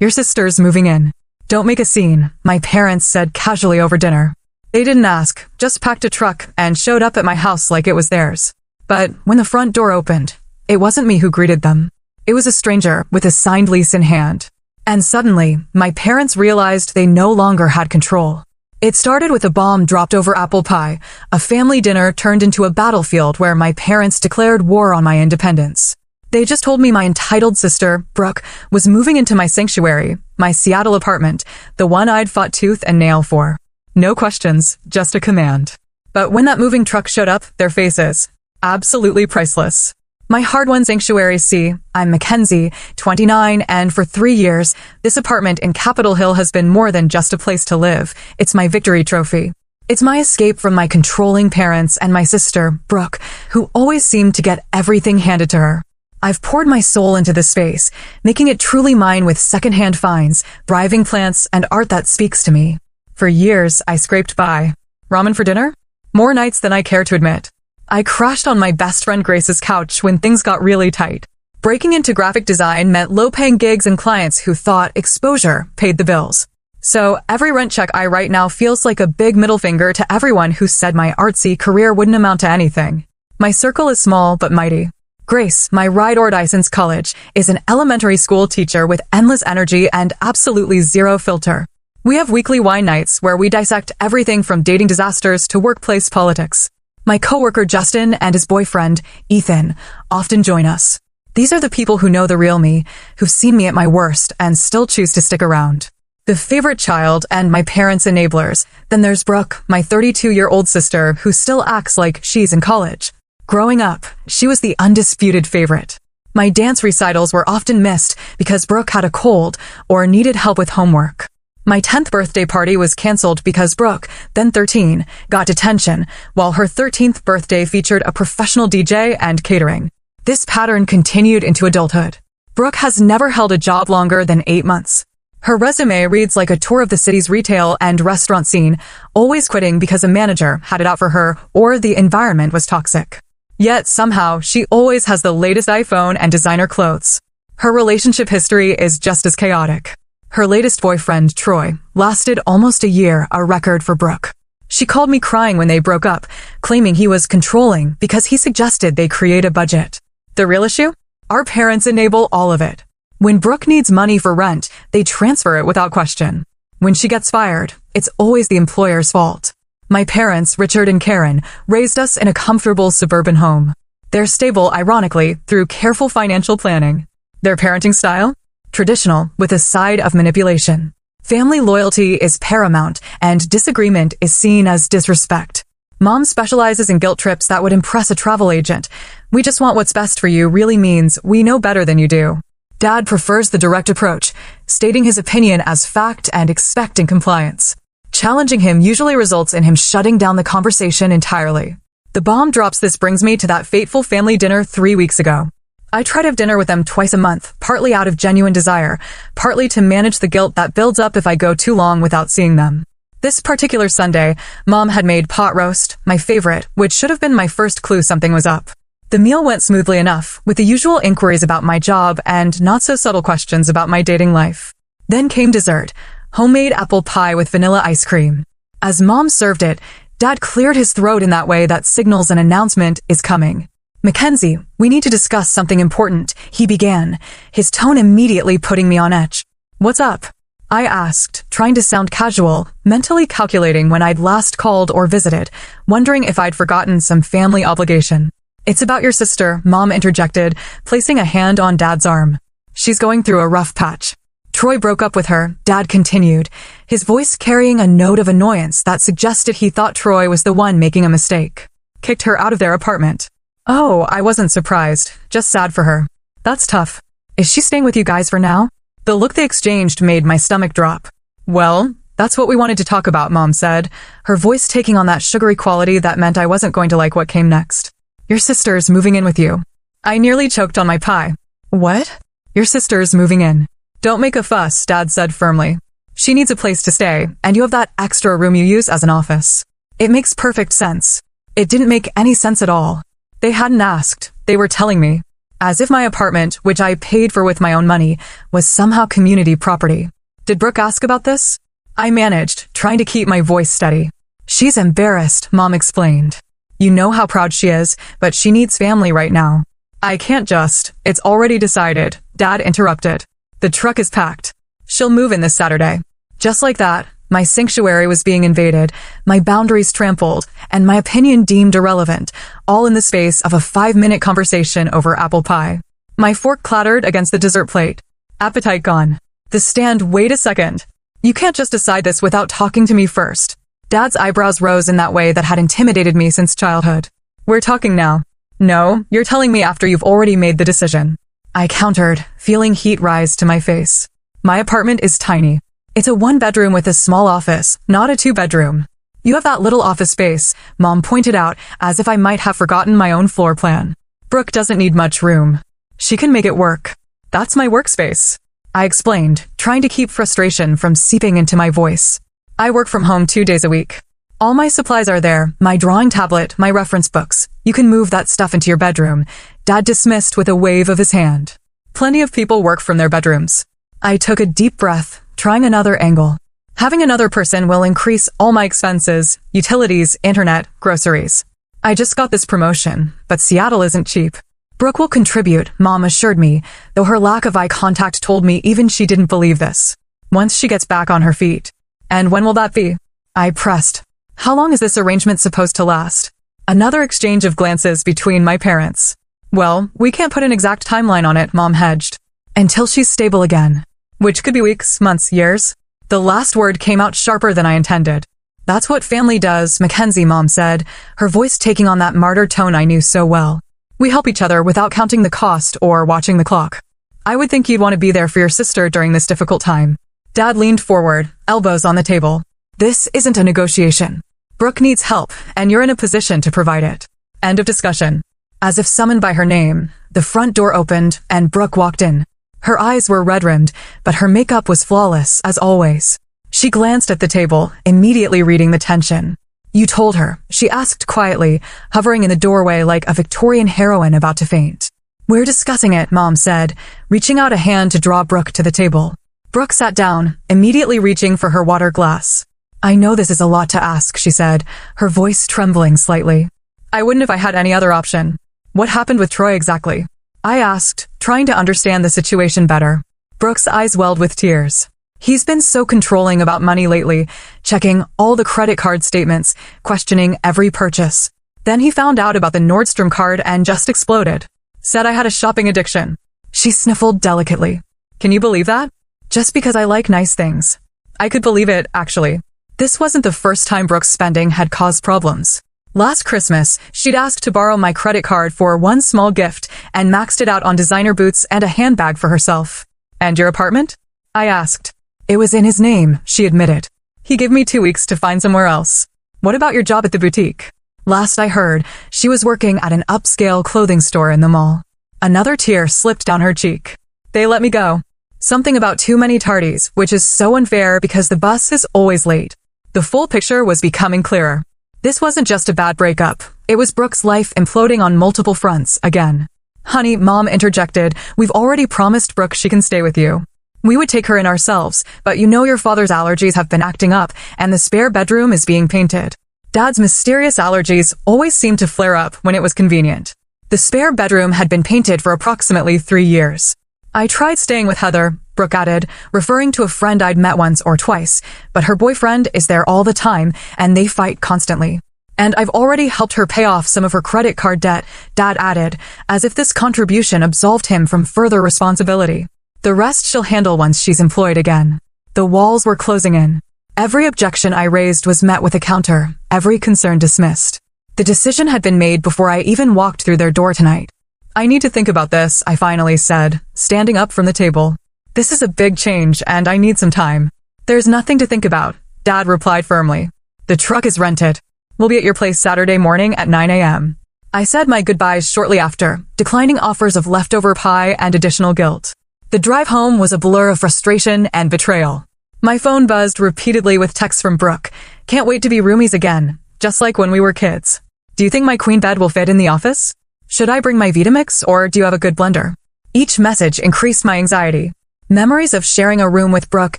Your sister's moving in. Don't make a scene, my parents said casually over dinner. They didn't ask, just packed a truck and showed up at my house like it was theirs. But when the front door opened, it wasn't me who greeted them. It was a stranger with a signed lease in hand. And suddenly, my parents realized they no longer had control. It started with a bomb dropped over apple pie. A family dinner turned into a battlefield where my parents declared war on my independence. They just told me my entitled sister, Brooke, was moving into my sanctuary, my Seattle apartment, the one I'd fought tooth and nail for. No questions, just a command. But when that moving truck showed up, their faces, absolutely priceless. My hard-won sanctuary. See, I'm Mackenzie, 29, and for 3 years, this apartment in Capitol Hill has been more than just a place to live. It's my victory trophy. It's my escape from my controlling parents and my sister, Brooke, who always seemed to get everything handed to her. I've poured my soul into this space, making it truly mine with secondhand finds, thriving plants, and art that speaks to me. For years, I scraped by. Ramen for dinner? More nights than I care to admit. I crashed on my best friend Grace's couch when things got really tight. Breaking into graphic design meant low-paying gigs and clients who thought exposure paid the bills. So every rent check I write now feels like a big middle finger to everyone who said my artsy career wouldn't amount to anything. My circle is small but mighty. Grace, my ride-or-die since college, is an elementary school teacher with endless energy and absolutely zero filter. We have weekly wine nights where we dissect everything from dating disasters to workplace politics. My coworker Justin and his boyfriend, Ethan, often join us. These are the people who know the real me, who've seen me at my worst and still choose to stick around. The favorite child and my parents' enablers. Then there's Brooke, my 32-year-old sister, who still acts like she's in college. Growing up, she was the undisputed favorite. My dance recitals were often missed because Brooke had a cold or needed help with homework. My 10th birthday party was canceled because Brooke, then 13, got detention, while her 13th birthday featured a professional DJ and catering. This pattern continued into adulthood. Brooke has never held a job longer than 8 months. Her resume reads like a tour of the city's retail and restaurant scene, always quitting because a manager had it out for her or the environment was toxic. Yet somehow, she always has the latest iPhone and designer clothes. Her relationship history is just as chaotic. Her latest boyfriend, Troy, lasted almost a year, a record for Brooke. She called me crying when they broke up, claiming he was controlling because he suggested they create a budget. The real issue? Our parents enable all of it. When Brooke needs money for rent, they transfer it without question. When she gets fired, it's always the employer's fault. My parents, Richard and Karen, raised us in a comfortable suburban home. They're stable, ironically, through careful financial planning. Their parenting style? Traditional, with a side of manipulation. Family loyalty is paramount, and disagreement is seen as disrespect. Mom specializes in guilt trips that would impress a travel agent. We just want what's best for you really means we know better than you do. Dad prefers the direct approach, stating his opinion as fact and expecting compliance. Challenging him usually results in him shutting down the conversation entirely. The bomb drops. This brings me to that fateful family dinner 3 weeks ago. I try to have dinner with them twice a month, partly out of genuine desire, partly to manage the guilt that builds up if I go too long without seeing them. This particular Sunday, Mom had made pot roast, my favorite, which should have been my first clue something was up. The meal went smoothly enough, with the usual inquiries about my job and not-so-subtle questions about my dating life. Then came dessert, homemade apple pie with vanilla ice cream. As Mom served it, Dad cleared his throat in that way that signals an announcement is coming. Mackenzie, we need to discuss something important, he began, his tone immediately putting me on edge. What's up? I asked, trying to sound casual, mentally calculating when I'd last called or visited, wondering if I'd forgotten some family obligation. It's about your sister, Mom interjected, placing a hand on Dad's arm. She's going through a rough patch. Troy broke up with her, Dad continued, his voice carrying a note of annoyance that suggested he thought Troy was the one making a mistake. Kicked her out of their apartment. Oh, I wasn't surprised, just sad for her. That's tough. Is she staying with you guys for now? The look they exchanged made my stomach drop. Well, that's what we wanted to talk about, Mom said, her voice taking on that sugary quality that meant I wasn't going to like what came next. Your sister's moving in with you. I nearly choked on my pie. What? Your sister's moving in. Don't make a fuss, Dad said firmly. She needs a place to stay, and you have that extra room you use as an office. It makes perfect sense. It didn't make any sense at all. They hadn't asked. They were telling me. as if my apartment, which I paid for with my own money, was somehow community property. Did Brooke ask about this? I managed, trying to keep my voice steady. She's embarrassed, Mom explained. You know how proud she is, but she needs family right now. I can't just. It's already decided, Dad interrupted. The truck is packed. She'll move in this Saturday. Just like that, my sanctuary was being invaded, my boundaries trampled, and my opinion deemed irrelevant, all in the space of a 5-minute conversation over apple pie. My fork clattered against the dessert plate. Appetite gone. The stand, wait a second. You can't just decide this without talking to me first. Dad's eyebrows rose in that way that had intimidated me since childhood. We're talking now. No, you're telling me after you've already made the decision. I countered, feeling heat rise to my face. My apartment is tiny. It's a 1-bedroom with a small office, not a 2-bedroom. You have that little office space, Mom pointed out, as if I might have forgotten my own floor plan. Brooke doesn't need much room. She can make it work. That's my workspace. I explained, trying to keep frustration from seeping into my voice. I work from home 2 days a week. All my supplies are there, my drawing tablet, my reference books. You can move that stuff into your bedroom. Dad dismissed with a wave of his hand. Plenty of people work from their bedrooms. I took a deep breath, trying another angle. Having another person will increase all my expenses, utilities, internet, groceries. I just got this promotion, but Seattle isn't cheap. Brooke will contribute, Mom assured me, though her lack of eye contact told me even she didn't believe this. Once she gets back on her feet. And when will that be? I pressed. How long is this arrangement supposed to last? Another exchange of glances between my parents. Well, we can't put an exact timeline on it, Mom hedged. Until she's stable again. Which could be weeks, months, years. The last word came out sharper than I intended. That's what family does, Mackenzie, Mom said, her voice taking on that martyr tone I knew so well. We help each other without counting the cost or watching the clock. I would think you'd want to be there for your sister during this difficult time. Dad leaned forward, elbows on the table. This isn't a negotiation. Brooke needs help, and you're in a position to provide it. End of discussion. As if summoned by her name, the front door opened and Brooke walked in. Her eyes were red-rimmed, but her makeup was flawless, as always. She glanced at the table, immediately reading the tension. You told her, she asked quietly, hovering in the doorway like a Victorian heroine about to faint. We're discussing it, Mom said, reaching out a hand to draw Brooke to the table. Brooke sat down, immediately reaching for her water glass. I know this is a lot to ask, she said, her voice trembling slightly. I wouldn't if I had any other option. What happened with Troy exactly? I asked, trying to understand the situation better. Brooke's eyes welled with tears. He's been so controlling about money lately, checking all the credit card statements, questioning every purchase. Then he found out about the Nordstrom card and just exploded. Said I had a shopping addiction. She sniffled delicately. Can you believe that? Just because I like nice things. I could believe it, actually. This wasn't the first time Brooke's spending had caused problems. Last Christmas, she'd asked to borrow my credit card for one small gift and maxed it out on designer boots and a handbag for herself. And your apartment? I asked. It was in his name, she admitted. He gave me 2 weeks to find somewhere else. What about your job at the boutique? Last I heard, she was working at an upscale clothing store in the mall. Another tear slipped down her cheek. They let me go. Something about too many tardies, which is so unfair because the bus is always late. The full picture was becoming clearer. This wasn't just a bad breakup. It was Brooke's life imploding on multiple fronts again. Honey, Mom interjected, we've already promised Brooke she can stay with you. We would take her in ourselves, but you know your father's allergies have been acting up and the spare bedroom is being painted. Dad's mysterious allergies always seemed to flare up when it was convenient. The spare bedroom had been painted for approximately 3 years. I tried staying with Heather, Brooke added, referring to a friend I'd met once or twice, but her boyfriend is there all the time and they fight constantly. And I've already helped her pay off some of her credit card debt, Dad added, as if this contribution absolved him from further responsibility. The rest she'll handle once she's employed again. The walls were closing in. Every objection I raised was met with a counter, every concern dismissed. The decision had been made before I even walked through their door tonight. I need to think about this, I finally said, standing up from the table. This is a big change, and I need some time. There's nothing to think about, Dad replied firmly. The truck is rented. We'll be at your place Saturday morning at 9 a.m. I said my goodbyes shortly after, declining offers of leftover pie and additional guilt. The drive home was a blur of frustration and betrayal. My phone buzzed repeatedly with texts from Brooke. Can't wait to be roomies again, just like when we were kids. Do you think my queen bed will fit in the office? Should I bring my Vitamix or do you have a good blender? Each message increased my anxiety. Memories of sharing a room with Brooke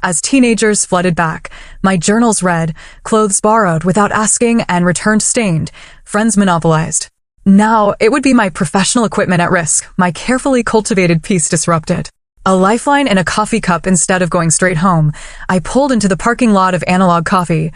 as teenagers flooded back. My journals read, clothes borrowed without asking and returned stained, friends monopolized. Now, it would be my professional equipment at risk, my carefully cultivated peace disrupted. A lifeline in a coffee cup instead of going straight home, I pulled into the parking lot of Analog Coffee,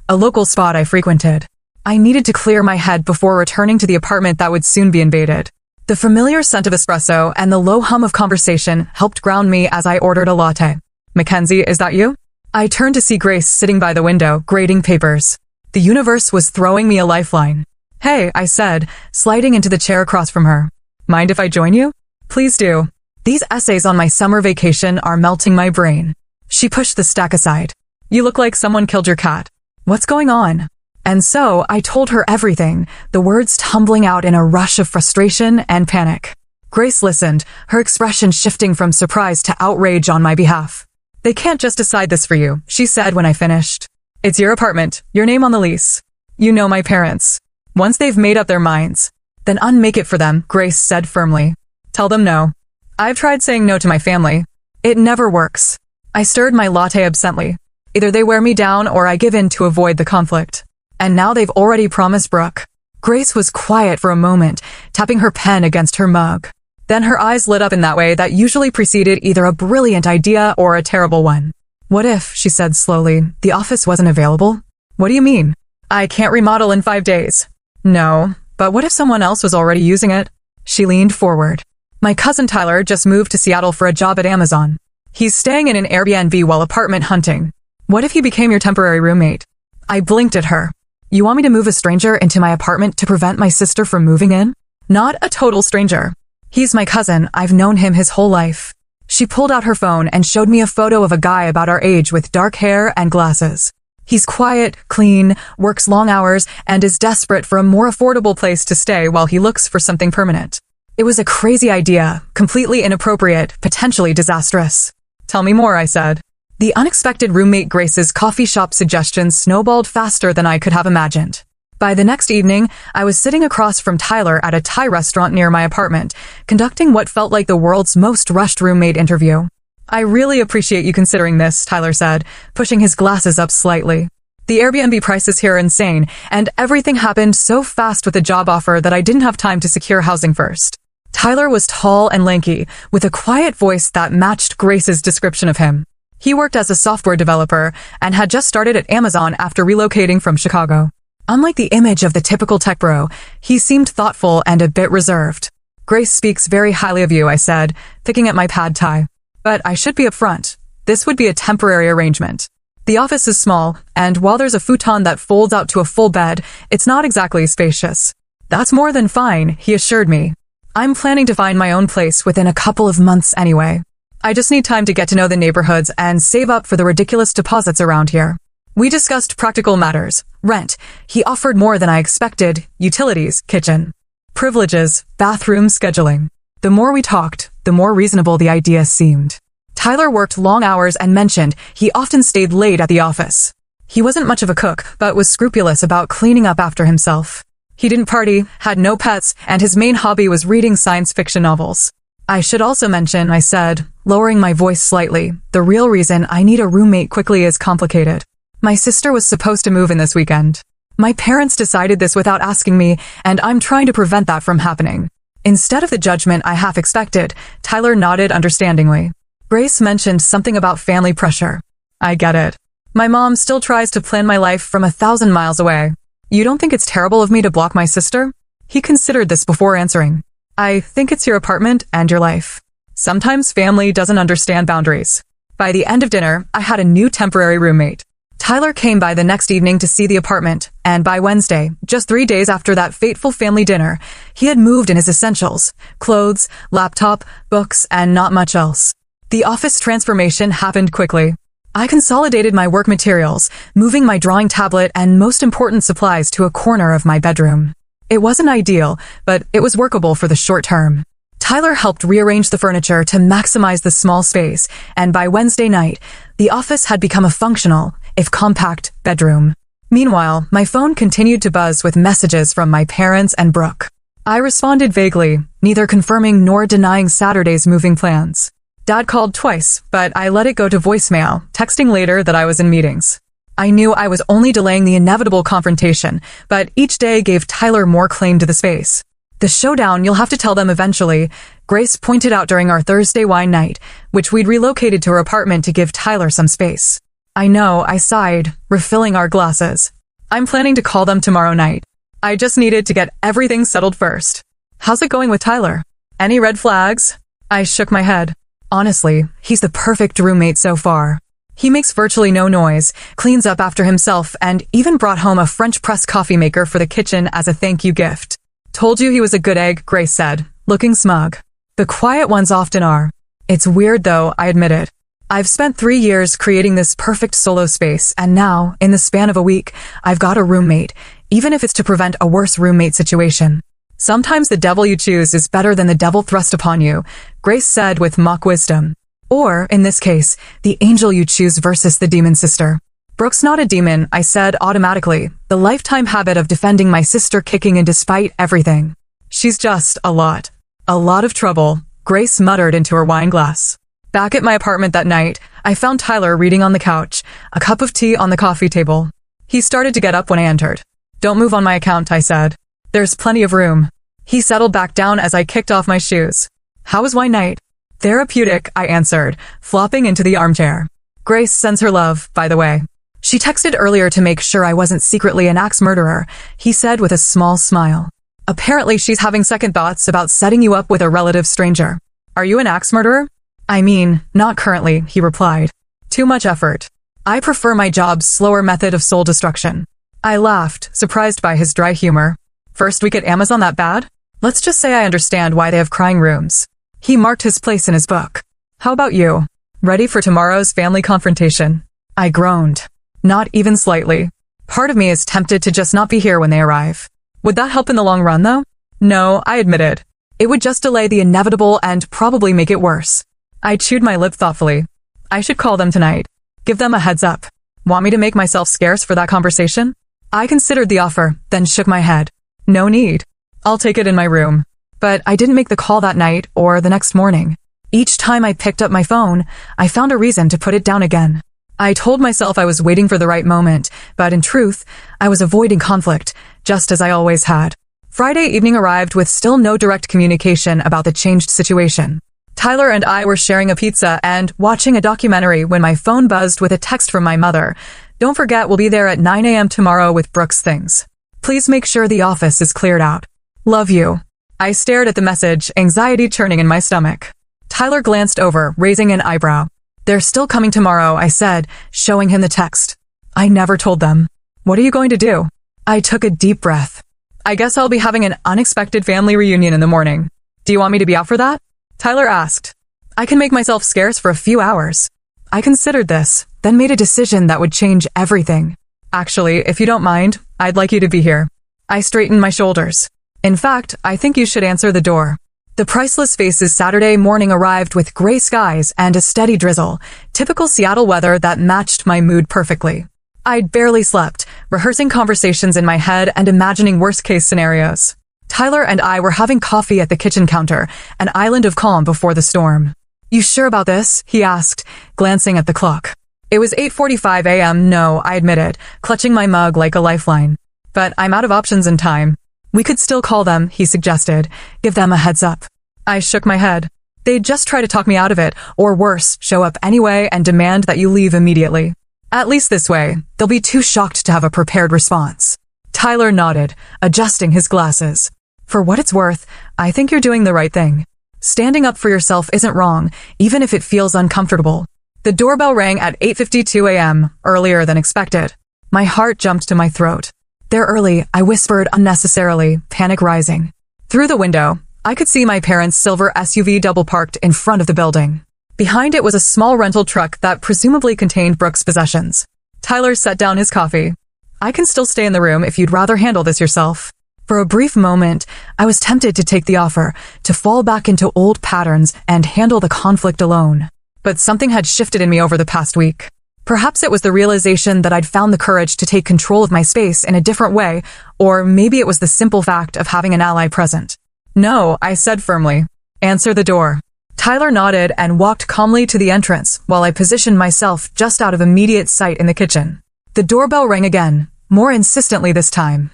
a local spot I frequented. I needed to clear my head before returning to the apartment that would soon be invaded. The familiar scent of espresso and the low hum of conversation helped ground me as I ordered a latte. Mackenzie, is that you? I turned to see Grace sitting by the window, grading papers. The universe was throwing me a lifeline. Hey, I said, sliding into the chair across from her. Mind if I join you? Please do. These essays on my summer vacation are melting my brain. She pushed the stack aside. You look like someone killed your cat. What's going on? And so I told her everything, the words tumbling out in a rush of frustration and panic. Grace listened, her expression shifting from surprise to outrage on my behalf. They can't just decide this for you, she said when I finished. It's your apartment, your name on the lease. You know my parents. Once they've made up their minds, then unmake it for them, Grace said firmly. Tell them no. I've tried saying no to my family. It never works. I stirred my latte absently. Either they wear me down or I give in to avoid the conflict. And now they've already promised Brooke. Grace was quiet for a moment, tapping her pen against her mug. Then her eyes lit up in that way that usually preceded either a brilliant idea or a terrible one. What if, she said slowly, the office wasn't available? What do you mean? I can't remodel in 5 days. No, but what if someone else was already using it? She leaned forward. My cousin Tyler just moved to Seattle for a job at Amazon. He's staying in an Airbnb while apartment hunting. What if he became your temporary roommate? I blinked at her. You want me to move a stranger into my apartment to prevent my sister from moving in? Not a total stranger. He's my cousin. I've known him his whole life. She pulled out her phone and showed me a photo of a guy about our age with dark hair and glasses. He's quiet, clean, works long hours, and is desperate for a more affordable place to stay while he looks for something permanent. It was a crazy idea, completely inappropriate, potentially disastrous. Tell me more, I said. The unexpected roommate Grace's coffee shop suggestions snowballed faster than I could have imagined. By the next evening, I was sitting across from Tyler at a Thai restaurant near my apartment, conducting what felt like the world's most rushed roommate interview. I really appreciate you considering this, Tyler said, pushing his glasses up slightly. The Airbnb prices here are insane, and everything happened so fast with the job offer that I didn't have time to secure housing first. Tyler was tall and lanky, with a quiet voice that matched Grace's description of him. He worked as a software developer and had just started at Amazon after relocating from Chicago. Unlike the image of the typical tech bro, he seemed thoughtful and a bit reserved. Grace speaks very highly of you, I said, picking at my pad thai. But I should be upfront. This would be a temporary arrangement. The office is small, and while there's a futon that folds out to a full bed, it's not exactly spacious. That's more than fine, he assured me. I'm planning to find my own place within a couple of months anyway. I just need time to get to know the neighborhoods and save up for the ridiculous deposits around here. We discussed practical matters, rent. He offered more than I expected, utilities, kitchen, privileges, bathroom scheduling. The more we talked, the more reasonable the idea seemed. Tyler worked long hours and mentioned he often stayed late at the office. He wasn't much of a cook, but was scrupulous about cleaning up after himself. He didn't party, had no pets, and his main hobby was reading science fiction novels. I should also mention, I said, lowering my voice slightly, the real reason I need a roommate quickly is complicated. My sister was supposed to move in this weekend. My parents decided this without asking me, and I'm trying to prevent that from happening. Instead of the judgment I half expected, Tyler nodded understandingly. Grace mentioned something about family pressure. I get it. My mom still tries to plan my life from 1,000 miles away. You don't think it's terrible of me to block my sister? He considered this before answering. I think it's your apartment and your life. Sometimes family doesn't understand boundaries. By the end of dinner, I had a new temporary roommate. Tyler came by the next evening to see the apartment, and by Wednesday, just 3 days after that fateful family dinner, he had moved in his essentials, clothes, laptop, books, and not much else. The office transformation happened quickly. I consolidated my work materials, moving my drawing tablet and most important supplies to a corner of my bedroom. It wasn't ideal, but it was workable for the short term. Tyler helped rearrange the furniture to maximize the small space, and by Wednesday night, the office had become a functional, if compact, bedroom. Meanwhile, my phone continued to buzz with messages from my parents and Brooke. I responded vaguely, neither confirming nor denying Saturday's moving plans. Dad called twice, but I let it go to voicemail, texting later that I was in meetings. I knew I was only delaying the inevitable confrontation, but each day gave Tyler more claim to the space. The showdown, you'll have to tell them eventually, Grace pointed out during our Thursday wine night, which we'd relocated to her apartment to give Tyler some space. I know, I sighed, refilling our glasses. I'm planning to call them tomorrow night. I just needed to get everything settled first. How's it going with Tyler? Any red flags? I shook my head. Honestly, he's the perfect roommate so far. He makes virtually no noise, cleans up after himself, and even brought home a French press coffee maker for the kitchen as a thank you gift. Told you he was a good egg, Grace said, looking smug. The quiet ones often are. It's weird though, I admit it. I've spent 3 years creating this perfect solo space, and now, in the span of a week, I've got a roommate, even if it's to prevent a worse roommate situation. Sometimes the devil you choose is better than the devil thrust upon you, Grace said with mock wisdom. Or, in this case, the angel you choose versus the demon sister. Brooke's not a demon, I said automatically, the lifetime habit of defending my sister kicking in despite everything. She's just a lot. A lot of trouble, Grace muttered into her wine glass. Back at my apartment that night, I found Tyler reading on the couch, a cup of tea on the coffee table. He started to get up when I entered. Don't move on my account, I said. There's plenty of room. He settled back down as I kicked off my shoes. How was wine night? Therapeutic, I answered, flopping into the armchair. Grace sends her love, by the way. She texted earlier to make sure I wasn't secretly an axe murderer, he said with a small smile. Apparently she's having second thoughts about setting you up with a relative stranger. Are you an axe murderer? I mean, not currently, he replied. Too much effort. I prefer my job's slower method of soul destruction. I laughed, surprised by his dry humor. First week at Amazon that bad? Let's just say I understand why they have crying rooms. He marked his place in his book. How about you? Ready for tomorrow's family confrontation? I groaned. Not even slightly. Part of me is tempted to just not be here when they arrive. Would that help in the long run, though? No, I admitted. It would just delay the inevitable and probably make it worse. I chewed my lip thoughtfully. I should call them tonight. Give them a heads up. Want me to make myself scarce for that conversation? I considered the offer, then shook my head. No need. I'll take it in my room. But I didn't make the call that night or the next morning. Each time I picked up my phone, I found a reason to put it down again. I told myself I was waiting for the right moment, but in truth, I was avoiding conflict, just as I always had. Friday evening arrived with still no direct communication about the changed situation. Tyler and I were sharing a pizza and watching a documentary when my phone buzzed with a text from my mother. Don't forget we'll be there at 9 a.m. tomorrow with Brooke's things. Please make sure the office is cleared out. Love you. I stared at the message, anxiety churning in my stomach. Tyler glanced over, raising an eyebrow. They're still coming tomorrow, I said, showing him the text. I never told them. What are you going to do? I took a deep breath. I guess I'll be having an unexpected family reunion in the morning. Do you want me to be out for that? Tyler asked. I can make myself scarce for a few hours. I considered this, then made a decision that would change everything. Actually, if you don't mind, I'd like you to be here. I straightened my shoulders. In fact, I think you should answer the door. The Priceless Faces Saturday morning arrived with gray skies and a steady drizzle, typical Seattle weather that matched my mood perfectly. I'd barely slept, rehearsing conversations in my head and imagining worst-case scenarios. Tyler and I were having coffee at the kitchen counter, an island of calm before the storm. You sure about this? He asked, glancing at the clock. It was 8:45 a.m. No, I admitted, clutching my mug like a lifeline. But I'm out of options and time. We could still call them, he suggested. Give them a heads up. I shook my head. They'd just try to talk me out of it, or worse, show up anyway and demand that you leave immediately. At least this way, they'll be too shocked to have a prepared response. Tyler nodded, adjusting his glasses. For what it's worth, I think you're doing the right thing. Standing up for yourself isn't wrong, even if it feels uncomfortable. The doorbell rang at 8:52 a.m., earlier than expected. My heart jumped to my throat. They're early, I whispered unnecessarily, panic rising. Through the window, I could see my parents' silver SUV double-parked in front of the building. Behind it was a small rental truck that presumably contained Brooke's possessions. Tyler set down his coffee. I can still stay in the room if you'd rather handle this yourself. For a brief moment, I was tempted to take the offer, to fall back into old patterns and handle the conflict alone. But something had shifted in me over the past week. Perhaps it was the realization that I'd found the courage to take control of my space in a different way, or maybe it was the simple fact of having an ally present. "No," I said firmly. "Answer the door." Tyler nodded and walked calmly to the entrance while I positioned myself just out of immediate sight in the kitchen. The doorbell rang again, more insistently this time,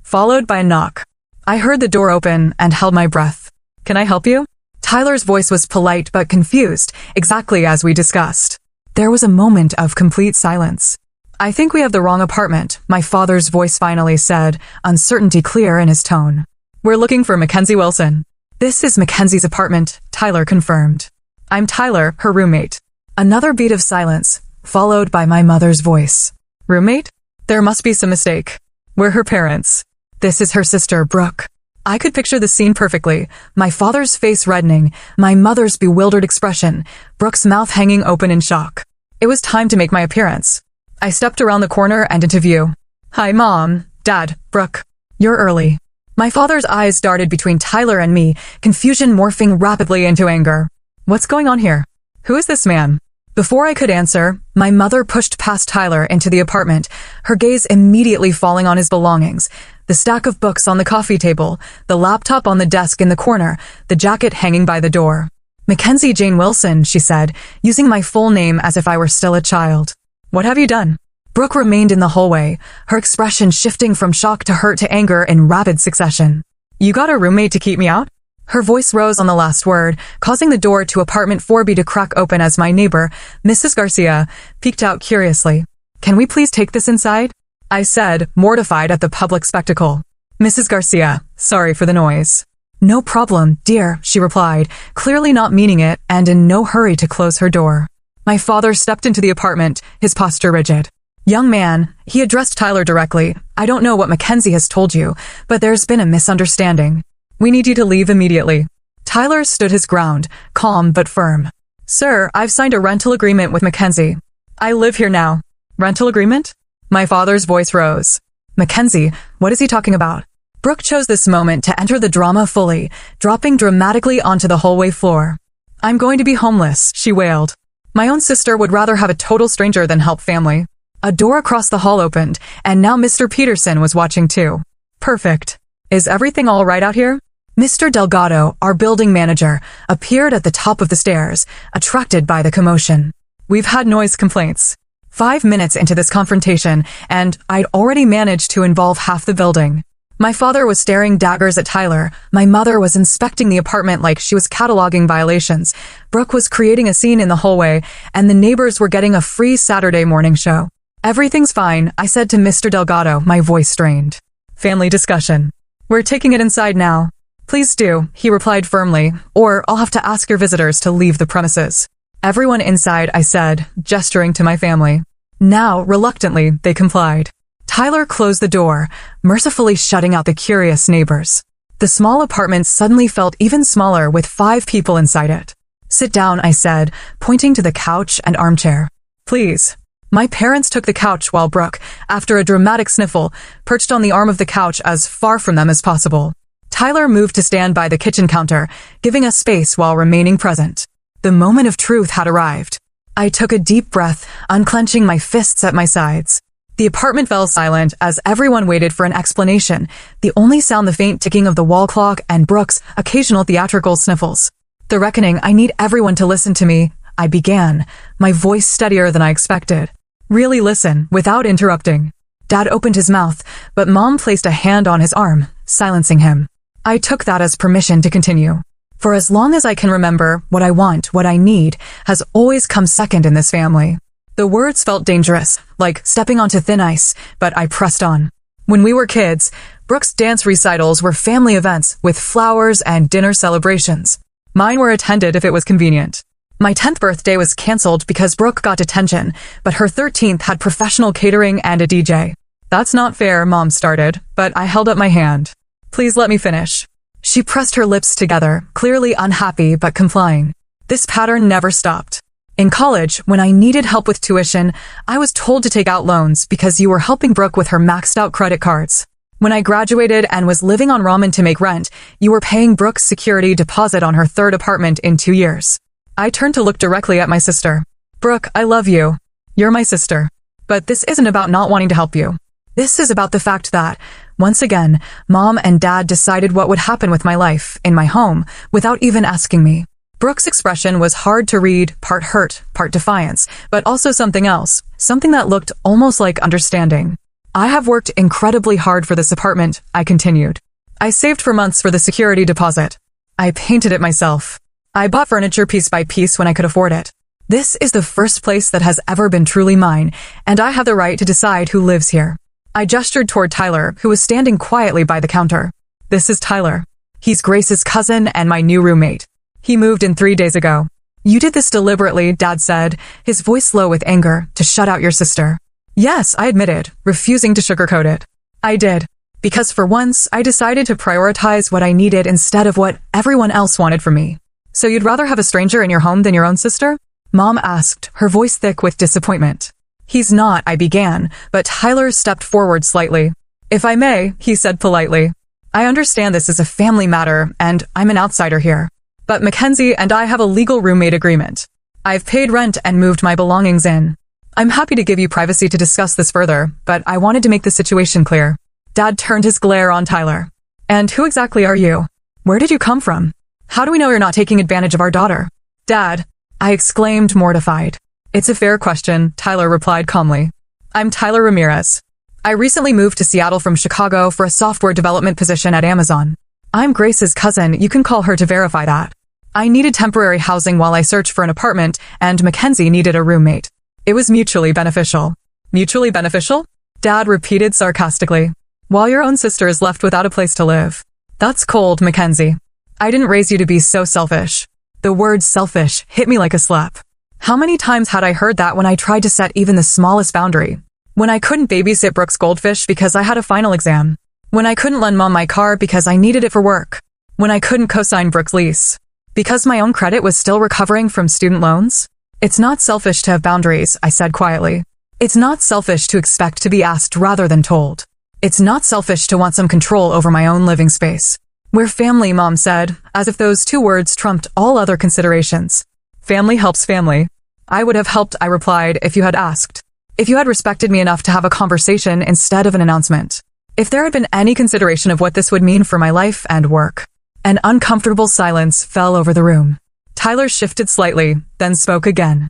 followed by a knock. I heard the door open and held my breath. "Can I help you?" Tyler's voice was polite but confused, exactly as we discussed. There was a moment of complete silence. "I think we have the wrong apartment," my father's voice finally said, uncertainty clear in his tone. "We're looking for Mackenzie Wilson." "This is Mackenzie's apartment," Tyler confirmed. "I'm Tyler, her roommate." Another beat of silence, followed by my mother's voice. "Roommate? There must be some mistake. We're her parents. This is her sister, Brooke." I could picture the scene perfectly, my father's face reddening, my mother's bewildered expression, Brooke's mouth hanging open in shock. It was time to make my appearance. I stepped around the corner and into view. "Hi, Mom, Dad, Brooke. You're early." My father's eyes darted between Tyler and me, confusion morphing rapidly into anger. "What's going on here? Who is this man?" Before I could answer, my mother pushed past Tyler into the apartment, her gaze immediately falling on his belongings. The stack of books on the coffee table, the laptop on the desk in the corner, the jacket hanging by the door. "Mackenzie Jane Wilson," she said, using my full name as if I were still a child. "What have you done?" Brooke remained in the hallway, her expression shifting from shock to hurt to anger in rapid succession. "You got a roommate to keep me out?" Her voice rose on the last word, causing the door to apartment 4B to crack open as my neighbor, Mrs. Garcia, peeked out curiously. "Can we please take this inside?" I said, mortified at the public spectacle. "Mrs. Garcia, sorry for the noise." "No problem, dear," she replied, clearly not meaning it and in no hurry to close her door. My father stepped into the apartment, his posture rigid. "Young man," he addressed Tyler directly, "I don't know what Mackenzie has told you, but there's been a misunderstanding. We need you to leave immediately." Tyler stood his ground, calm but firm. "Sir, I've signed a rental agreement with Mackenzie. I live here now." "Rental agreement?" My father's voice rose. "Mackenzie, what is he talking about?" Brooke chose this moment to enter the drama fully, dropping dramatically onto the hallway floor. "I'm going to be homeless," she wailed. "My own sister would rather have a total stranger than help family." A door across the hall opened, and now Mr. Peterson was watching too. "Perfect. Is everything all right out here?" Mr. Delgado, our building manager, appeared at the top of the stairs, attracted by the commotion. "We've had noise complaints." 5 minutes into this confrontation, and I'd already managed to involve half the building. My father was staring daggers at Tyler, my mother was inspecting the apartment like she was cataloging violations, Brooke was creating a scene in the hallway, and the neighbors were getting a free Saturday morning show. "Everything's fine," I said to Mr. Delgado, my voice strained. "Family discussion. We're taking it inside now." "Please do," he replied firmly, "or I'll have to ask your visitors to leave the premises." "Everyone inside," I said, gesturing to my family. Now, reluctantly, they complied. Tyler closed the door, mercifully shutting out the curious neighbors. The small apartment suddenly felt even smaller with 5 people inside it. "Sit down," I said, pointing to the couch and armchair. "Please." My parents took the couch while Brooke, after a dramatic sniffle, perched on the arm of the couch as far from them as possible. Tyler moved to stand by the kitchen counter, giving us space while remaining present. The moment of truth had arrived. I took a deep breath, unclenching my fists at my sides. The apartment fell silent as everyone waited for an explanation, the only sound the faint ticking of the wall clock and Brooke's occasional theatrical sniffles. "The reckoning, I need everyone to listen to me," I began, my voice steadier than I expected. "Really listen, without interrupting." Dad opened his mouth, but Mom placed a hand on his arm, silencing him. I took that as permission to continue. For as long as I can remember, what I want, what I need, has always come second in this family. The words felt dangerous, like stepping onto thin ice, but I pressed on. When we were kids, Brooke's dance recitals were family events with flowers and dinner celebrations. Mine were attended if it was convenient. My 10th birthday was canceled because Brooke got detention, but her 13th had professional catering and a DJ. "That's not fair," Mom started, but I held up my hand. "Please let me finish." She pressed her lips together, clearly unhappy but complying. This pattern never stopped. In college, when I needed help with tuition, I was told to take out loans because you were helping Brooke with her maxed out credit cards. When I graduated and was living on ramen to make rent, you were paying Brooke's security deposit on her 3rd apartment in 2 years. I turned to look directly at my sister. "Brooke, I love you. You're my sister. But this isn't about not wanting to help you. This is about the fact that, once again, Mom and Dad decided what would happen with my life, in my home, without even asking me. Brooke's expression was hard to read, part hurt, part defiance, but also something else, something that looked almost like understanding. I have worked incredibly hard for this apartment, I continued. I saved for months for the security deposit. I painted it myself. I bought furniture piece by piece when I could afford it. This is the first place that has ever been truly mine, and I have the right to decide who lives here. I gestured toward Tyler, who was standing quietly by the counter. This is Tyler. He's Grace's cousin and my new roommate. He moved in 3 days ago. You did this deliberately, Dad said, his voice low with anger, to shut out your sister. Yes, I admitted, refusing to sugarcoat it. I did. Because for once, I decided to prioritize what I needed instead of what everyone else wanted from me. So you'd rather have a stranger in your home than your own sister? Mom asked, her voice thick with disappointment. He's not, I began, but Tyler stepped forward slightly. If I may, he said politely. I understand this is a family matter, and I'm an outsider here. But Mackenzie and I have a legal roommate agreement. I've paid rent and moved my belongings in. I'm happy to give you privacy to discuss this further, but I wanted to make the situation clear. Dad turned his glare on Tyler. And who exactly are you? Where did you come from? How do we know you're not taking advantage of our daughter? Dad, I exclaimed, mortified. It's a fair question, Tyler replied calmly. I'm Tyler Ramirez. I recently moved to Seattle from Chicago for a software development position at Amazon. I'm Grace's cousin, you can call her to verify that. I needed temporary housing while I searched for an apartment, and Mackenzie needed a roommate. It was mutually beneficial. Mutually beneficial? Dad repeated sarcastically. While your own sister is left without a place to live. That's cold, Mackenzie. I didn't raise you to be so selfish. The word selfish hit me like a slap. How many times had I heard that when I tried to set even the smallest boundary? When I couldn't babysit Brooke's goldfish because I had a final exam. When I couldn't lend Mom my car because I needed it for work. When I couldn't co-sign Brooke's lease. Because my own credit was still recovering from student loans? It's not selfish to have boundaries, I said quietly. It's not selfish to expect to be asked rather than told. It's not selfish to want some control over my own living space. We're family, Mom said, as if those two words trumped all other considerations. Family helps family. I would have helped, I replied, if you had asked. If you had respected me enough to have a conversation instead of an announcement. If there had been any consideration of what this would mean for my life and work. An uncomfortable silence fell over the room. Tyler shifted slightly, then spoke again.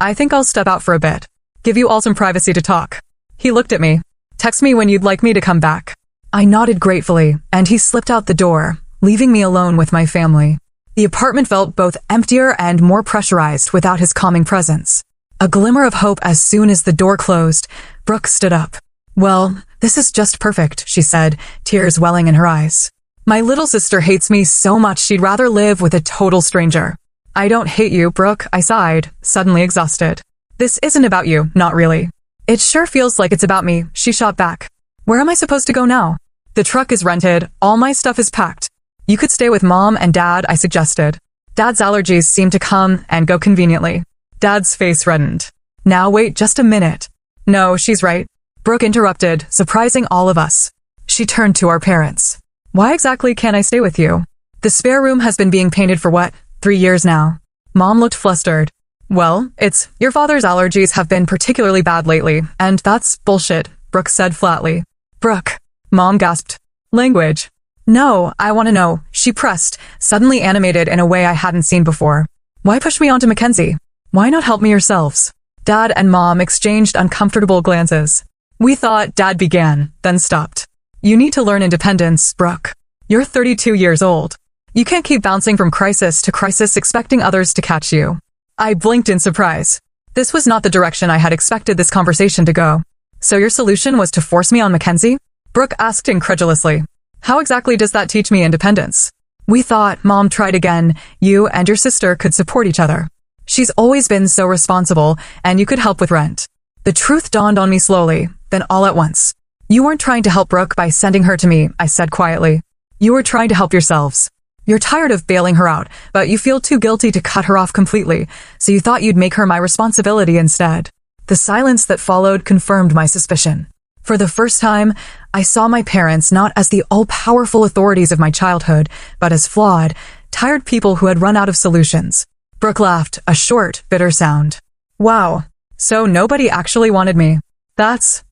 I think I'll step out for a bit. Give you all some privacy to talk. He looked at me. Text me when you'd like me to come back. I nodded gratefully, and he slipped out the door, leaving me alone with my family. The apartment felt both emptier and more pressurized without his calming presence. A glimmer of hope as soon as the door closed, Brooke stood up. Well, this is just perfect, she said, tears welling in her eyes. My little sister hates me so much she'd rather live with a total stranger. I don't hate you, Brooke, I sighed, suddenly exhausted. This isn't about you, not really. It sure feels like it's about me, she shot back. Where am I supposed to go now? The truck is rented, all my stuff is packed. You could stay with Mom and Dad, I suggested. Dad's allergies seem to come and go conveniently. Dad's face reddened. Now wait just a minute. No, she's right. Brooke interrupted, surprising all of us. She turned to our parents. Why exactly can't I stay with you? The spare room has been being painted for what, 3 years now? Mom looked flustered. Well, it's your father's allergies have been particularly bad lately, and that's bullshit, Brooke said flatly. Brooke. Mom gasped. Language. No, I want to know, she pressed, suddenly animated in a way I hadn't seen before. Why push me onto Mackenzie? Why not help me yourselves? Dad and Mom exchanged uncomfortable glances. We thought, Dad began, then stopped. You need to learn independence, Brooke. You're 32 years old. You can't keep bouncing from crisis to crisis expecting others to catch you. I blinked in surprise. This was not the direction I had expected this conversation to go. So your solution was to force me on Mackenzie? Brooke asked incredulously. How exactly does that teach me independence? We thought, Mom tried again, you and your sister could support each other. She's always been so responsible, and you could help with rent. The truth dawned on me slowly, then all at once. You weren't trying to help Brooke by sending her to me, I said quietly. You were trying to help yourselves. You're tired of bailing her out, but you feel too guilty to cut her off completely, so you thought you'd make her my responsibility instead. The silence that followed confirmed my suspicion. For the first time, I saw my parents not as the all-powerful authorities of my childhood, but as flawed, tired people who had run out of solutions. Brooke laughed, a short, bitter sound. Wow. So nobody actually wanted me. That's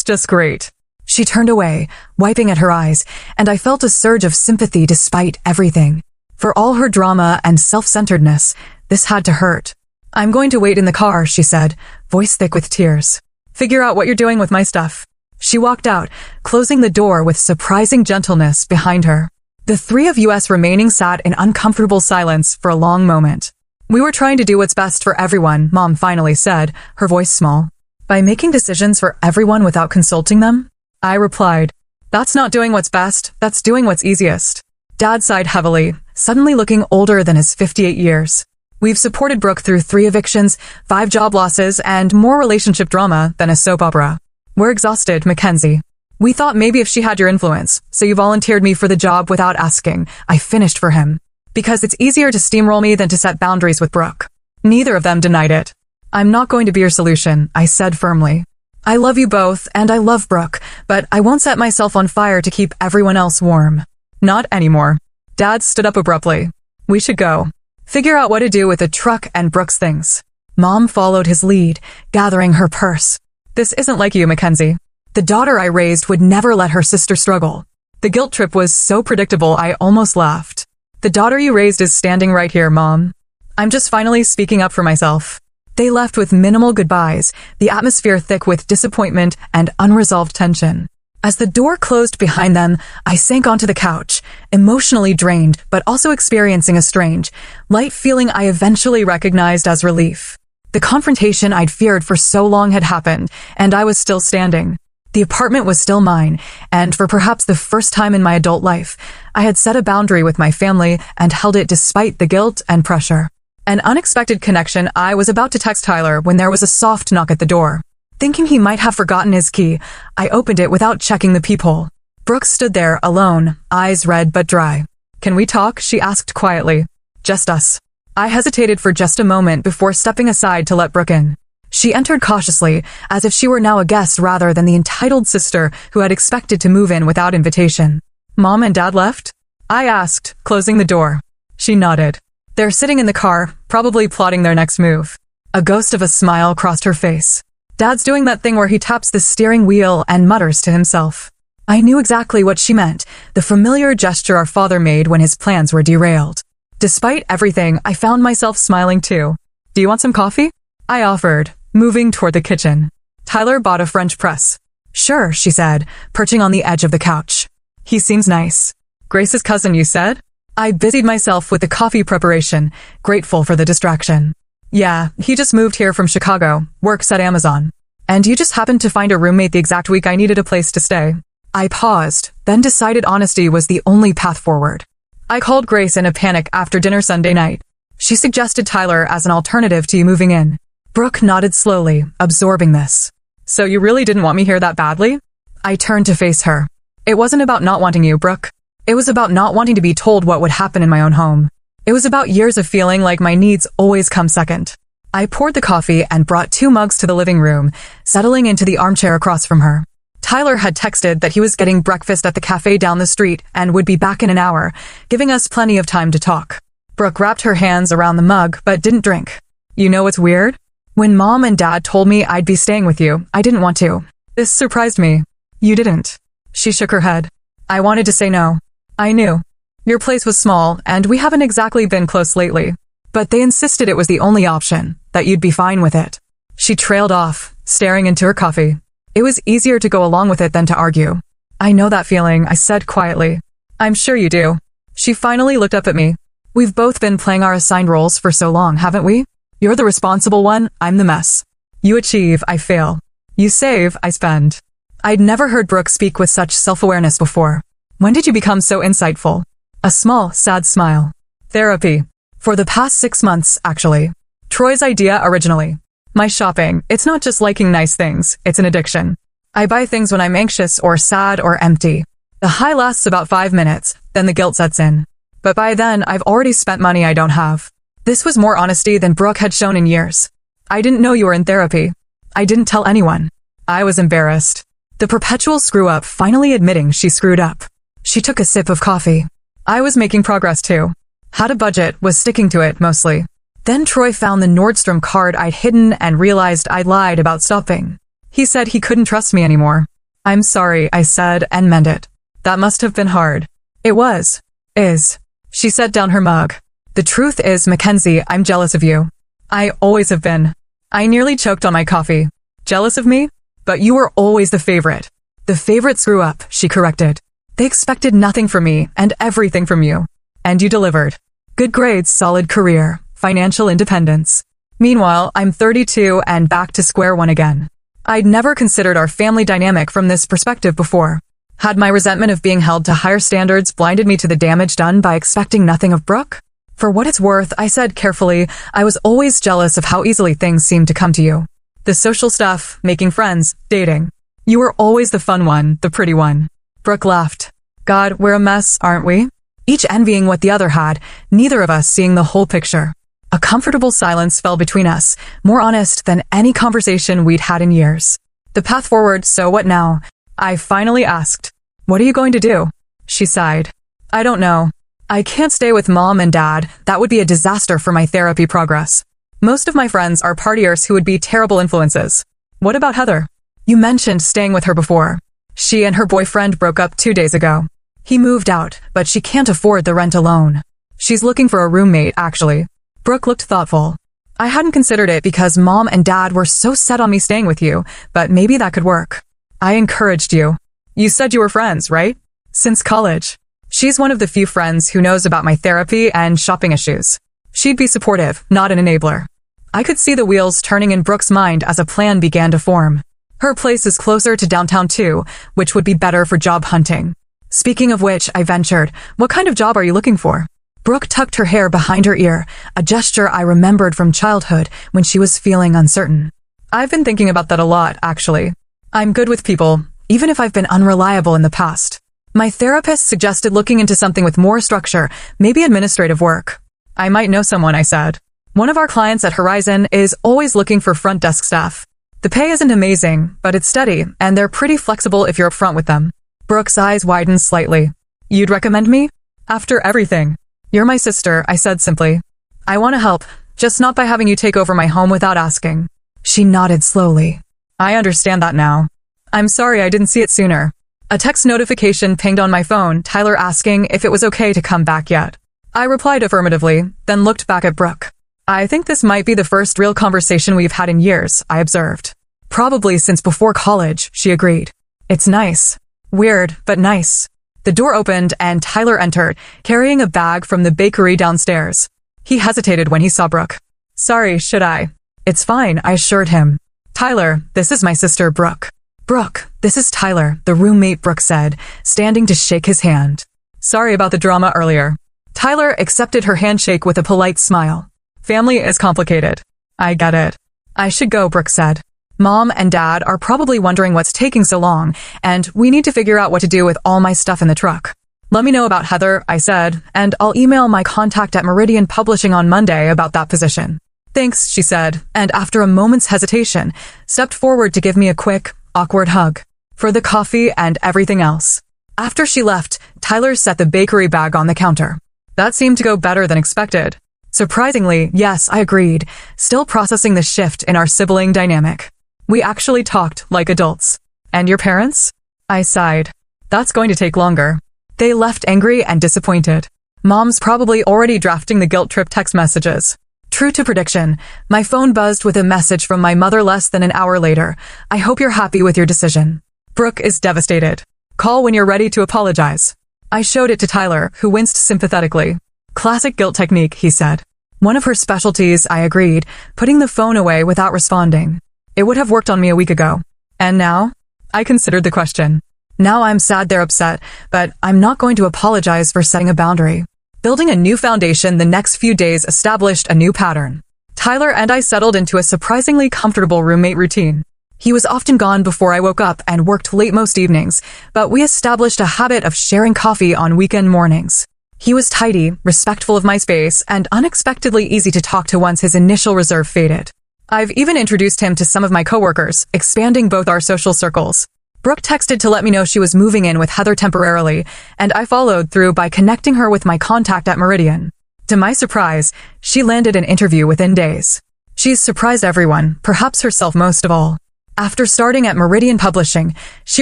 just great. She turned away, wiping at her eyes, and I felt a surge of sympathy despite everything. For all her drama and self-centeredness, this had to hurt. I'm going to wait in the car, she said, voice thick with tears. Figure out what you're doing with my stuff. She walked out, closing the door with surprising gentleness behind her. The three of us remaining sat in uncomfortable silence for a long moment. We were trying to do what's best for everyone, Mom finally said, her voice small. By making decisions for everyone without consulting them? I replied, that's not doing what's best, that's doing what's easiest. Dad sighed heavily, suddenly looking older than his 58 years. We've supported Brooke through 3 evictions, 5 job losses, and more relationship drama than a soap opera. We're exhausted, Mackenzie. We thought maybe if she had your influence, so you volunteered me for the job without asking. I finished for him. Because it's easier to steamroll me than to set boundaries with Brooke. Neither of them denied it. I'm not going to be your solution, I said firmly. I love you both, and I love Brooke, but I won't set myself on fire to keep everyone else warm. Not anymore. Dad stood up abruptly. We should go. Figure out what to do with the truck and Brooke's things. Mom followed his lead, gathering her purse. This isn't like you, Mackenzie. The daughter I raised would never let her sister struggle. The guilt trip was so predictable I almost laughed. The daughter you raised is standing right here, Mom. I'm just finally speaking up for myself. They left with minimal goodbyes, the atmosphere thick with disappointment and unresolved tension. As the door closed behind them, I sank onto the couch, emotionally drained, but also experiencing a strange, light feeling I eventually recognized as relief. The confrontation I'd feared for so long had happened, and I was still standing. The apartment was still mine, and for perhaps the first time in my adult life, I had set a boundary with my family and held it despite the guilt and pressure. An unexpected connection. I was about to text Tyler when there was a soft knock at the door. Thinking he might have forgotten his key, I opened it without checking the peephole. Brooke stood there, alone, eyes red but dry. Can we talk? She asked quietly. Just us. I hesitated for just a moment before stepping aside to let Brooke in. She entered cautiously, as if she were now a guest rather than the entitled sister who had expected to move in without invitation. Mom and Dad left? I asked, closing the door. She nodded. They're sitting in the car, probably plotting their next move. A ghost of a smile crossed her face. Dad's doing that thing where he taps the steering wheel and mutters to himself. I knew exactly what she meant, the familiar gesture our father made when his plans were derailed. Despite everything, I found myself smiling too. Do you want some coffee? I offered, moving toward the kitchen. Tyler bought a French press. Sure, she said, perching on the edge of the couch. He seems nice. Grace's cousin, you said? I busied myself with the coffee preparation, grateful for the distraction. Yeah, he just moved here from Chicago, works at Amazon. And you just happened to find a roommate the exact week I needed a place to stay. I paused, then decided honesty was the only path forward. I called Grace in a panic after dinner Sunday night. She suggested Tyler as an alternative to you moving in. Brooke nodded slowly, absorbing this. So you really didn't want me here that badly? I turned to face her. It wasn't about not wanting you, Brooke. It was about not wanting to be told what would happen in my own home. It was about years of feeling like my needs always come second. I poured the coffee and brought 2 mugs to the living room, settling into the armchair across from her. Tyler had texted that he was getting breakfast at the cafe down the street and would be back in an hour, giving us plenty of time to talk. Brooke wrapped her hands around the mug but didn't drink. You know what's weird? When Mom and Dad told me I'd be staying with you, I didn't want to. This surprised me. You didn't. She shook her head. I wanted to say no. I knew. Your place was small, and we haven't exactly been close lately. But they insisted it was the only option, that you'd be fine with it. She trailed off, staring into her coffee. It was easier to go along with it than to argue. I know that feeling, I said quietly. I'm sure you do. She finally looked up at me. We've both been playing our assigned roles for so long, haven't we? You're the responsible one, I'm the mess. You achieve, I fail. You save, I spend. I'd never heard Brooke speak with such self-awareness before. When did you become so insightful? A small, sad smile. Therapy. For the past 6 months, actually. Troy's idea originally. My shopping, it's not just liking nice things, it's an addiction. I buy things when I'm anxious or sad or empty. The high lasts about 5 minutes, then the guilt sets in. But by then, I've already spent money I don't have. This was more honesty than Brooke had shown in years. I didn't know you were in therapy. I didn't tell anyone. I was embarrassed. The perpetual screw-up finally admitting she screwed up. She took a sip of coffee. I was making progress too. Had a budget, was sticking to it, mostly. Then Troy found the Nordstrom card I'd hidden and realized I'd lied about stopping. He said he couldn't trust me anymore. I'm sorry, I said, and meant it. That must have been hard. It was. Is. She set down her mug. The truth is, Mackenzie, I'm jealous of you. I always have been. I nearly choked on my coffee. Jealous of me? But you were always the favorite. The favorite screw up, she corrected. They expected nothing from me and everything from you. And you delivered. Good grades, solid career, financial independence. Meanwhile, I'm 32 and back to square one again. I'd never considered our family dynamic from this perspective before. Had my resentment of being held to higher standards blinded me to the damage done by expecting nothing of Brooke? For what it's worth, I said carefully, I was always jealous of how easily things seemed to come to you. The social stuff, making friends, dating. You were always the fun one, the pretty one. Brooke laughed. God, we're a mess, aren't we? Each envying what the other had, neither of us seeing the whole picture. A comfortable silence fell between us, more honest than any conversation we'd had in years. The path forward, so what now? I finally asked. What are you going to do? She sighed. I don't know. I can't stay with Mom and Dad. That would be a disaster for my therapy progress. Most of my friends are partiers who would be terrible influences. What about Heather? You mentioned staying with her before. She and her boyfriend broke up 2 days ago. He moved out, but she can't afford the rent alone. She's looking for a roommate, actually. Brooke looked thoughtful. I hadn't considered it because Mom and Dad were so set on me staying with you, but maybe that could work. I encouraged you. You said you were friends, right? Since college. She's one of the few friends who knows about my therapy and shopping issues. She'd be supportive, not an enabler. I could see the wheels turning in Brooke's mind as a plan began to form. Her place is closer to downtown too, which would be better for job hunting. Speaking of which, I ventured, what kind of job are you looking for? Brooke tucked her hair behind her ear, a gesture I remembered from childhood when she was feeling uncertain. I've been thinking about that a lot, actually. I'm good with people, even if I've been unreliable in the past. My therapist suggested looking into something with more structure, maybe administrative work. I might know someone, I said. One of our clients at Horizon is always looking for front desk staff. The pay isn't amazing, but it's steady, and they're pretty flexible if you're upfront with them. Brooke's eyes widened slightly. You'd recommend me? After everything. You're my sister, I said simply. I want to help, just not by having you take over my home without asking. She nodded slowly. I understand that now. I'm sorry I didn't see it sooner. A text notification pinged on my phone, Tyler asking if it was okay to come back yet. I replied affirmatively, then looked back at Brooke. I think this might be the first real conversation we've had in years, I observed. Probably since before college, she agreed. It's nice. Weird, but nice. The door opened and Tyler entered, carrying a bag from the bakery downstairs. He hesitated when he saw Brooke. Sorry, should I? It's fine, I assured him. Tyler, this is my sister, Brooke. Brooke, this is Tyler, the roommate, Brooke said, standing to shake his hand. Sorry about the drama earlier. Tyler accepted her handshake with a polite smile. Family is complicated. I get it. I should go, Brooke said. Mom and Dad are probably wondering what's taking so long, and we need to figure out what to do with all my stuff in the truck. Let me know about Heather, I said, and I'll email my contact at Meridian Publishing on Monday about that position. Thanks, she said, and after a moment's hesitation, stepped forward to give me a quick, awkward hug. For the coffee and everything else. After she left, Tyler set the bakery bag on the counter. That seemed to go better than expected. Surprisingly, yes, I agreed, still processing the shift in our sibling dynamic. We actually talked like adults. And your parents? I sighed. That's going to take longer. They left angry and disappointed. Mom's probably already drafting the guilt trip text messages. True to prediction, my phone buzzed with a message from my mother less than an hour later. I hope you're happy with your decision. Brooke is devastated. Call when you're ready to apologize. I showed it to Tyler, who winced sympathetically. Classic guilt technique, he said. One of her specialties, I agreed, putting the phone away without responding. It would have worked on me a week ago. And now? I considered the question. Now I'm sad they're upset, but I'm not going to apologize for setting a boundary. Building a new foundation the next few days established a new pattern. Tyler and I settled into a surprisingly comfortable roommate routine. He was often gone before I woke up and worked late most evenings, but we established a habit of sharing coffee on weekend mornings. He was tidy, respectful of my space, and unexpectedly easy to talk to once his initial reserve faded. I've even introduced him to some of my coworkers, expanding both our social circles. Brooke texted to let me know she was moving in with Heather temporarily, and I followed through by connecting her with my contact at Meridian. To my surprise, she landed an interview within days. She's surprised everyone, perhaps herself most of all. After starting at Meridian Publishing, she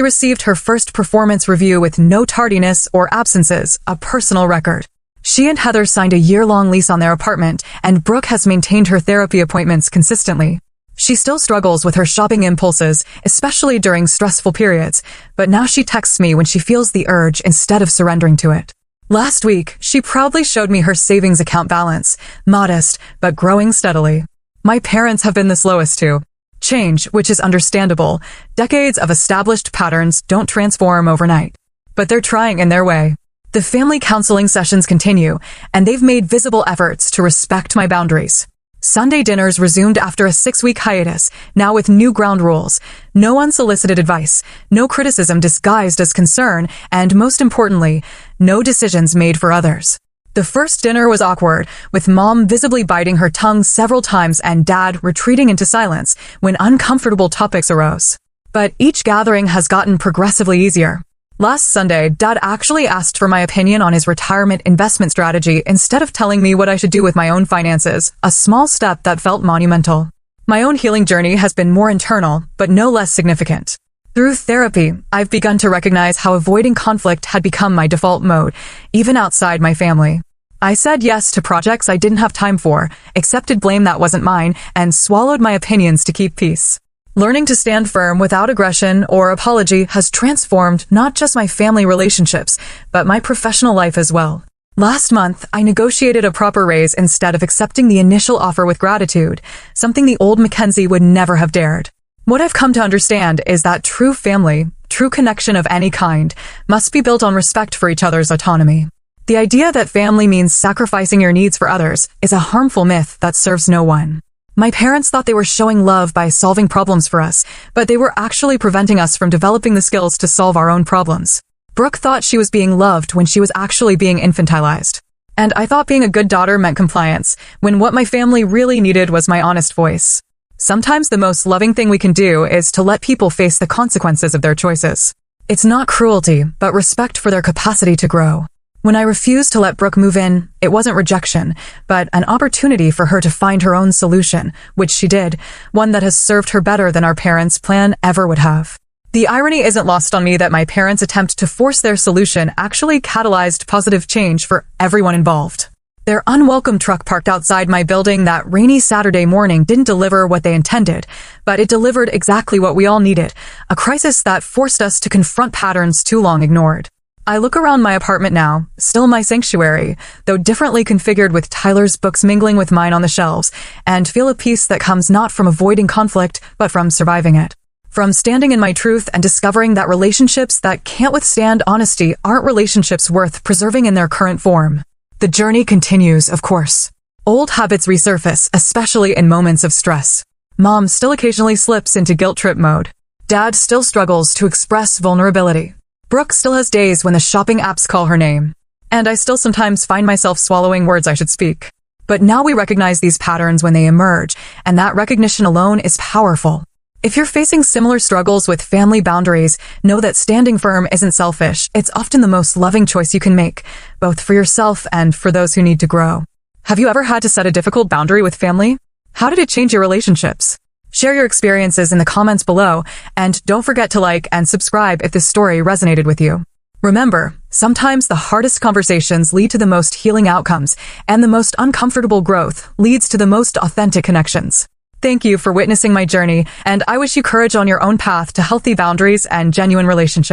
received her first performance review with no tardiness or absences, a personal record. She and Heather signed a year-long lease on their apartment, and Brooke has maintained her therapy appointments consistently. She still struggles with her shopping impulses, especially during stressful periods, but now she texts me when she feels the urge instead of surrendering to it. Last week, she proudly showed me her savings account balance, modest, but growing steadily. My parents have been the slowest to change, which is understandable. Decades of established patterns don't transform overnight. But they're trying in their way. The family counseling sessions continue, and they've made visible efforts to respect my boundaries. Sunday dinners resumed after a 6-week hiatus, now with new ground rules. No unsolicited advice, no criticism disguised as concern, and most importantly, no decisions made for others. The first dinner was awkward, with Mom visibly biting her tongue several times and Dad retreating into silence when uncomfortable topics arose. But each gathering has gotten progressively easier. Last Sunday, Dad actually asked for my opinion on his retirement investment strategy instead of telling me what I should do with my own finances, a small step that felt monumental. My own healing journey has been more internal, but no less significant. Through therapy, I've begun to recognize how avoiding conflict had become my default mode, even outside my family. I said yes to projects I didn't have time for, accepted blame that wasn't mine, and swallowed my opinions to keep peace. Learning to stand firm without aggression or apology has transformed not just my family relationships, but my professional life as well. Last month, I negotiated a proper raise instead of accepting the initial offer with gratitude, something the old Mackenzie would never have dared. What I've come to understand is that true family, true connection of any kind, must be built on respect for each other's autonomy. The idea that family means sacrificing your needs for others is a harmful myth that serves no one. My parents thought they were showing love by solving problems for us, but they were actually preventing us from developing the skills to solve our own problems. Brooke thought she was being loved when she was actually being infantilized. And I thought being a good daughter meant compliance, when what my family really needed was my honest voice. Sometimes the most loving thing we can do is to let people face the consequences of their choices. It's not cruelty, but respect for their capacity to grow. When I refused to let Brooke move in, it wasn't rejection, but an opportunity for her to find her own solution, which she did, one that has served her better than our parents' plan ever would have. The irony isn't lost on me that my parents' attempt to force their solution actually catalyzed positive change for everyone involved. Their unwelcome truck parked outside my building that rainy Saturday morning didn't deliver what they intended, but it delivered exactly what we all needed, a crisis that forced us to confront patterns too long ignored. I look around my apartment now, still my sanctuary, though differently configured with Tyler's books mingling with mine on the shelves, and feel a peace that comes not from avoiding conflict, but from surviving it. From standing in my truth and discovering that relationships that can't withstand honesty aren't relationships worth preserving in their current form. The journey continues, of course. Old habits resurface, especially in moments of stress. Mom still occasionally slips into guilt trip mode. Dad still struggles to express vulnerability. Brooke still has days when the shopping apps call her name. And I still sometimes find myself swallowing words I should speak. But now we recognize these patterns when they emerge, and that recognition alone is powerful. If you're facing similar struggles with family boundaries, know that standing firm isn't selfish. It's often the most loving choice you can make, both for yourself and for those who need to grow. Have you ever had to set a difficult boundary with family? How did it change your relationships? Share your experiences in the comments below, and don't forget to like and subscribe if this story resonated with you. Remember, sometimes the hardest conversations lead to the most healing outcomes, and the most uncomfortable growth leads to the most authentic connections. Thank you for witnessing my journey, and I wish you courage on your own path to healthy boundaries and genuine relationships.